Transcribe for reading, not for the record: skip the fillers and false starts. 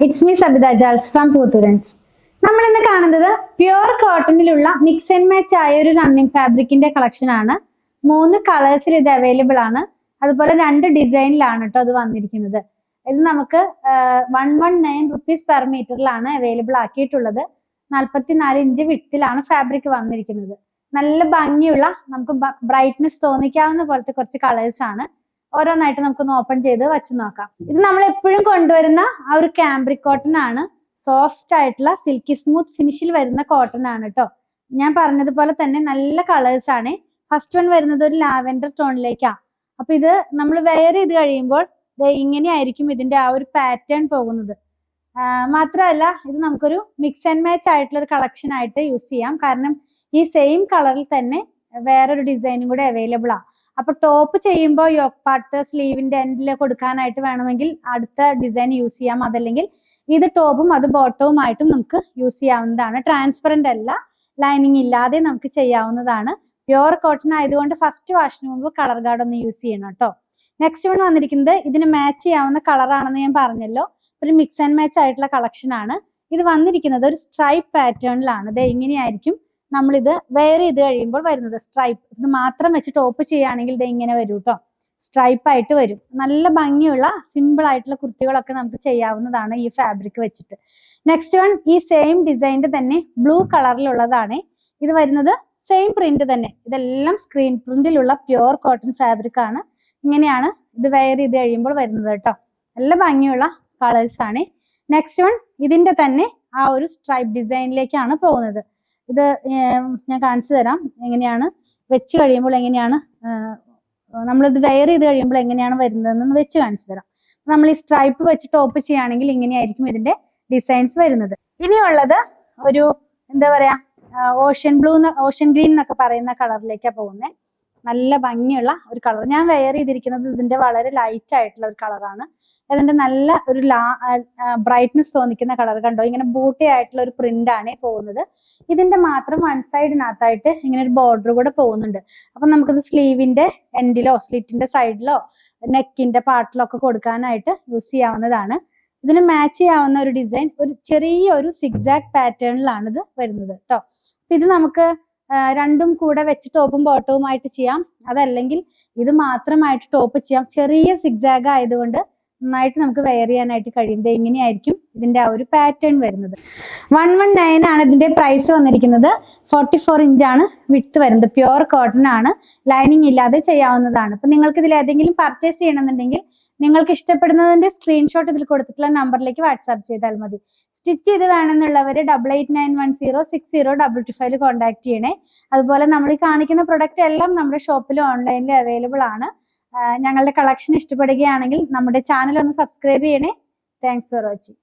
It's me Sabitha Jals from Poothurans. നമ്മൾ ഇന്ന് കാണുന്നത് പ്യുവർ കോട്ടണിലുള്ള മിക്സ് ആൻഡ് മാച്ച് ആയ ഒരു റണ്ണിങ് ഫാബ്രിക്കിന്റെ കളക്ഷൻ ആണ്. 3 കളേഴ്സിൽ ഇത് അവൈലബിൾ ആണ്. അതുപോലെ 2 ഡിസൈനിലാണ് കേട്ടോ അത് വന്നിരിക്കുന്നത്. ഇത് നമുക്ക് 119 റുപ്പീസ് പെർ മീറ്ററിലാണ് അവൈലബിൾ ആക്കിയിട്ടുള്ളത്. 44 ഇഞ്ച് വിട്ടിലാണ് ഫാബ്രിക് വന്നിരിക്കുന്നത്. നല്ല ഭംഗിയുള്ള, നമുക്ക് ബ്രൈറ്റ്നെസ് തോന്നിക്കാവുന്ന പോലത്തെ കുറച്ച് കളേഴ്സ് ആണ്. ഓരോന്നായിട്ട് നമുക്കൊന്ന് ഓപ്പൺ ചെയ്ത് വെച്ച് നോക്കാം. ഇത് നമ്മൾ എപ്പോഴും കൊണ്ടുവരുന്ന ആ ഒരു കാംബ്രിക് കോട്ടൺ ആണ്. സോഫ്റ്റ് ആയിട്ടുള്ള സിൽക്കി സ്മൂത്ത് ഫിനിഷിൽ വരുന്ന കോട്ടൺ ആണ് കേട്ടോ. ഞാൻ പറഞ്ഞതുപോലെ തന്നെ നല്ല കളേഴ്സ് ആണ്. ഫസ്റ്റ് വൺ വരുന്നത് ഒരു ലാവെൻഡർ ടോണിലേക്കാണ്. അപ്പൊ ഇത് നമ്മൾ വെയർ ചെയ്ത് കഴിയുമ്പോൾ ഇങ്ങനെയായിരിക്കും ഇതിന്റെ ആ ഒരു പാറ്റേൺ പോകുന്നത്. മാത്രമല്ല ഇത് നമുക്കൊരു മിക്സ് ആൻഡ് മാച്ച് ആയിട്ടുള്ള ഒരു കളക്ഷൻ ആയിട്ട് യൂസ് ചെയ്യാം. കാരണം ഈ സെയിം കളറിൽ തന്നെ വേറൊരു ഡിസൈനും കൂടെ അവൈലബിൾ ആണ്. അപ്പൊ ടോപ്പ് ചെയ്യുമ്പോൾ യോക്ക് പാർട്ട് സ്ലീവിന്റെ എൻഡിൽ കൊടുക്കാനായിട്ട് വേണമെങ്കിൽ അടുത്ത ഡിസൈൻ യൂസ് ചെയ്യാം. അതല്ലെങ്കിൽ ഇത് ടോപ്പും അത് ബോട്ടവുമായിട്ടും നമുക്ക് യൂസ് ചെയ്യാവുന്നതാണ്. ട്രാൻസ്പെറന്റ് അല്ല, ലൈനിങ് ഇല്ലാതെ നമുക്ക് ചെയ്യാവുന്നതാണ്. പ്യുവർ കോട്ടൺ ആയതുകൊണ്ട് ഫസ്റ്റ് വാഷിന് മുമ്പ് കളർ ഗാർഡ് ഒന്ന് യൂസ് ചെയ്യണം കേട്ടോ. നെക്സ്റ്റ് വൺ വന്നിരിക്കുന്നത് ഇതിന് മാച്ച് ചെയ്യാവുന്ന കളറാണെന്ന് ഞാൻ പറഞ്ഞല്ലോ. ഒരു മിക്സ് ആൻഡ് മാച്ച് ആയിട്ടുള്ള കളക്ഷൻ ആണ്. ഇത് വന്നിരിക്കുന്നത് ഒരു സ്ട്രൈപ്പ് പാറ്റേണിലാണ്. ഇത് ഇങ്ങനെയായിരിക്കും നമ്മളിത് വെയർ ചെയ്ത് കഴിയുമ്പോൾ വരുന്നത്. സ്ട്രൈപ്പ് ഇത് മാത്രം വെച്ച് ടോപ്പ് ചെയ്യുകയാണെങ്കിൽ ഇത് ഇങ്ങനെ വരും കേട്ടോ. സ്ട്രൈപ്പ് ആയിട്ട് വരും. നല്ല ഭംഗിയുള്ള സിമ്പിൾ ആയിട്ടുള്ള കുർത്തികളൊക്കെ നമുക്ക് ചെയ്യാവുന്നതാണ് ഈ ഫാബ്രിക് വെച്ചിട്ട്. നെക്സ്റ്റ് വൺ ഈ സെയിം ഡിസൈനിന്റെ തന്നെ ബ്ലൂ കളറിലുള്ളതാണ്. ഇത് വരുന്നത് സെയിം പ്രിന്റ് തന്നെ. ഇതെല്ലാം സ്ക്രീൻ പ്രിന്റിലുള്ള പ്യുവർ കോട്ടൺ ഫാബ്രിക് ആണ്. ഇങ്ങനെയാണ് ഇത് വെയർ ചെയ്ത് കഴിയുമ്പോൾ വരുന്നത് കേട്ടോ. നല്ല ഭംഗിയുള്ള കളേഴ്സ് ആണ്. നെക്സ്റ്റ് വൺ ഇതിന്റെ തന്നെ ആ ഒരു സ്ട്രൈപ്പ് ഡിസൈനിലേക്കാണ് പോകുന്നത്. ഇത് ഞാൻ കാണിച്ചു തരാം എങ്ങനെയാണ് വെച്ച് കഴിയുമ്പോൾ എങ്ങനെയാണ് നമ്മളിത് വെയർ ചെയ്ത് കഴിയുമ്പോൾ എങ്ങനെയാണ് വരുന്നതെന്ന് വെച്ച് കാണിച്ചു തരാം. നമ്മൾ ഈ സ്ട്രൈപ്പ് വെച്ച് ടോപ്പ് ചെയ്യുകയാണെങ്കിൽ ഇങ്ങനെയായിരിക്കും ഇതിന്റെ ഡിസൈൻസ് വരുന്നത്. ഇനിയുള്ളത് ഒരു എന്താ പറയാ ഓഷ്യൻ ബ്ലൂ ഓഷ്യൻ ഗ്രീൻ എന്നൊക്കെ പറയുന്ന കളറിലേക്കാണ് പോകുന്നത്. നല്ല ഭംഗിയുള്ള ഒരു കളർ. ഞാൻ വെയർ ചെയ്തിരിക്കുന്നത് ഇതിന്റെ വളരെ ലൈറ്റ് ആയിട്ടുള്ള ഒരു കളറാണ്. അതിന്റെ നല്ല ഒരു ബ്രൈറ്റ്നെസ് തോന്നിക്കുന്ന കളർ കണ്ടോ. ഇങ്ങനെ ബൂട്ടി ആയിട്ടുള്ള ഒരു പ്രിന്റ് ആണ് പോകുന്നത്. ഇതിന്റെ മാത്രം വൺ സൈഡിനകത്തായിട്ട് ഇങ്ങനെ ഒരു ബോർഡർ കൂടെ പോകുന്നുണ്ട്. അപ്പൊ നമുക്കിത് സ്ലീവിന്റെ എൻഡിലോ സ്ലിറ്റിന്റെ സൈഡിലോ നെക്കിന്റെ പാർട്ടിലോ ഒക്കെ കൊടുക്കാനായിട്ട് യൂസ് ചെയ്യാവുന്നതാണ്. ഇതിന് മാച്ച് ചെയ്യാവുന്ന ഒരു ഡിസൈൻ ഒരു ചെറിയൊരു സിഗ്സാഗ് പാറ്റേണിലാണ് ഇത് വരുന്നത് കേട്ടോ. ഇത് നമുക്ക് രണ്ടും കൂടെ വെച്ച് ടോപ്പും ബോട്ടവുമായിട്ട് ചെയ്യാം. അതല്ലെങ്കിൽ ഇത് മാത്രമായിട്ട് ടോപ്പ് ചെയ്യാം. ചെറിയ സിഗ്സാഗ് ആയതുകൊണ്ട് നന്നായിട്ട് നമുക്ക് വെയർ ചെയ്യാനായിട്ട് കഴിയും. ഇങ്ങനെയായിരിക്കും ഇതിന്റെ ആ ഒരു പാറ്റേൺ വരുന്നത്. 119 ആണ് ഇതിന്റെ പ്രൈസ് വന്നിരിക്കുന്നത്. 44 ഇഞ്ചാണ് വിഡ്ത് വരുന്നത്. പ്യുവർ കോട്ടൺ ആണ്. ലൈനിങ് ഇല്ലാതെ ചെയ്യാവുന്നതാണ്. അപ്പൊ നിങ്ങൾക്ക് ഇതിൽ ഏതെങ്കിലും പർച്ചേസ് ചെയ്യണമെന്നുണ്ടെങ്കിൽ നിങ്ങൾക്ക് ഇഷ്ടപ്പെടുന്നതിന്റെ സ്ക്രീൻഷോട്ട് ഇതിൽ കൊടുത്തിട്ടുള്ള നമ്പറിലേക്ക് വാട്സാപ്പ് ചെയ്താൽ മതി. സ്റ്റിച്ച് ചെയ്ത് വേണമെന്നുള്ളവർ 8891060225 കോൺടാക്ട് ചെയ്യണേ. അതുപോലെ നമ്മൾ ഈ കാണിക്കുന്ന പ്രൊഡക്റ്റ് എല്ലാം നമ്മുടെ ഷോപ്പിലും ഓൺലൈനിലും അവൈലബിൾ ആണ്. ഞങ്ങളുടെ കളക്ഷൻ ഇഷ്ടപ്പെടുകയാണെങ്കിൽ നമ്മുടെ ചാനൽ ഒന്ന് സബ്സ്ക്രൈബ് ചെയ്യണേ. Thanks for watching.